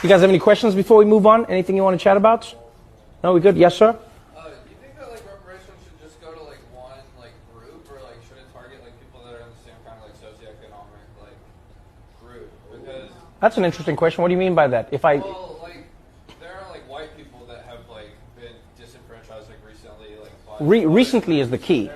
You guys have any questions before we move on? Anything you want to chat about? No, we good? Yes, sir? Do you think that like reparations should just go to like one like group, or like should it target like people that are in the same kind of like socioeconomic like group? Because that's an interesting question. What do you mean by that? Well, like there are like white people that have like been disenfranchised like recently, like recently is the key.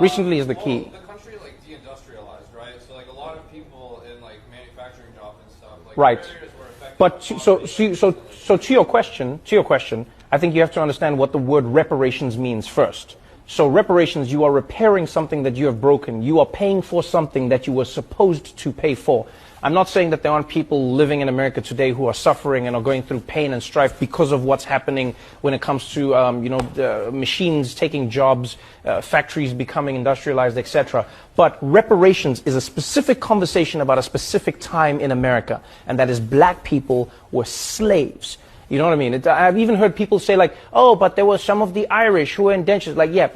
Recently is the key. The country like deindustrialized, right? So like a lot of people in like manufacturing jobs and stuff, like Right. were affected. But so to your question, I think you have to understand what the word reparations means first. So reparations, you are repairing something that you have broken. You are paying for something that you were supposed to pay for. I'm not saying that there aren't people living in America today who are suffering and are going through pain and strife because of what's happening when it comes to machines taking jobs, factories becoming industrialized, etc. But reparations is a specific conversation about a specific time in America, and that is black people were slaves. You know what I mean? I've even heard people say like, oh, but there were some of the Irish who were indentured. Like, yeah,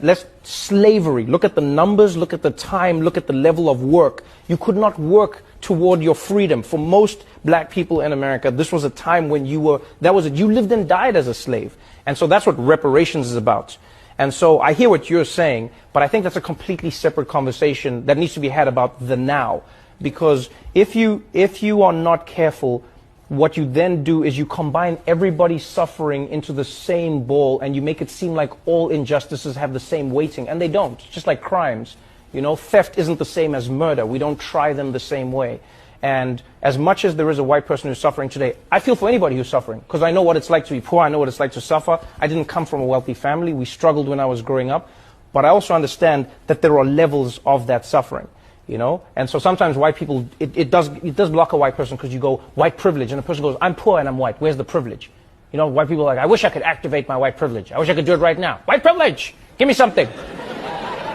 slavery. Look at the numbers, look at the time, look at the level of work. You could not work toward your freedom. For most black people in America, this was a time when you lived and died as a slave. And so that's what reparations is about. And so I hear what you're saying, but I think that's a completely separate conversation that needs to be had about the now. Because if you are not careful, what you then do is you combine everybody's suffering into the same bowl, and you make it seem like all injustices have the same weighting, and they don't. Just like crimes. You know, theft isn't the same as murder. We don't try them the same way. And as much as there is a white person who's suffering today, I feel for anybody who's suffering, because I know what it's like to be poor. I know what it's like to suffer. I didn't come from a wealthy family. We struggled when I was growing up. But I also understand that there are levels of that suffering. You know, and so sometimes white people, it does block a white person, because you go white privilege, and the person goes, I'm poor and I'm white. Where's the privilege? You know, white people are like, I wish I could activate my white privilege. I wish I could do it right now. White privilege, give me something.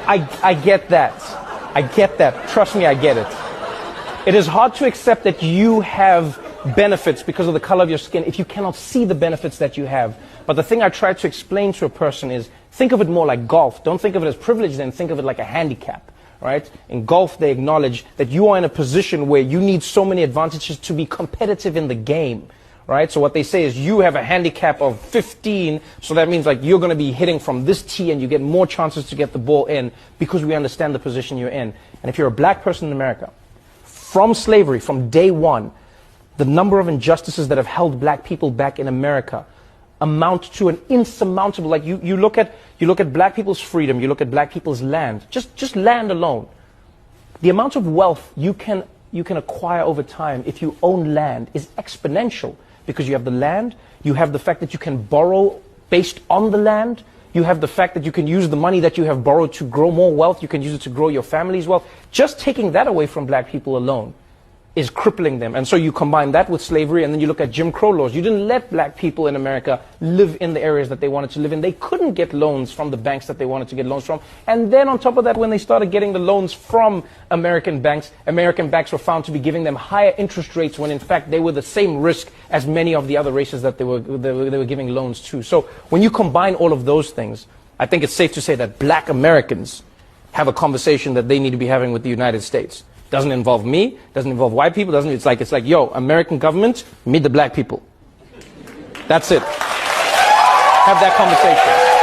I get that. I get that. Trust me, I get it. It is hard to accept that you have benefits because of the color of your skin if you cannot see the benefits that you have. But the thing I try to explain to a person is, think of it more like golf. Don't think of it as privilege, then think of it like a handicap. Right? In golf, they acknowledge that you are in a position where you need so many advantages to be competitive in the game. Right? So what they say is you have a handicap of 15, so that means like you're going to be hitting from this tee and you get more chances to get the ball in, because we understand the position you're in. And if you're a black person in America, from slavery, from day one, the number of injustices that have held black people back in America amount to an insurmountable, like you look at black people's freedom, you look at black people's land, just land alone. The amount of wealth you can acquire over time if you own land is exponential, because you have the land, you have the fact that you can borrow based on the land, you have the fact that you can use the money that you have borrowed to grow more wealth, you can use it to grow your family's wealth. Just taking that away from black people alone is crippling them. And so you combine that with slavery, and then you look at Jim Crow laws. You didn't let black people in America live in the areas that they wanted to live in. They couldn't get loans from the banks that they wanted to get loans from. And then on top of that, when they started getting the loans from American banks were found to be giving them higher interest rates, when in fact they were the same risk as many of the other races that they were giving loans to. So when you combine all of those things, I think it's safe to say that black Americans have a conversation that they need to be having with the United States. Doesn't involve me, doesn't involve white people, it's like, yo, American government, meet the black people. That's it. Have that conversation.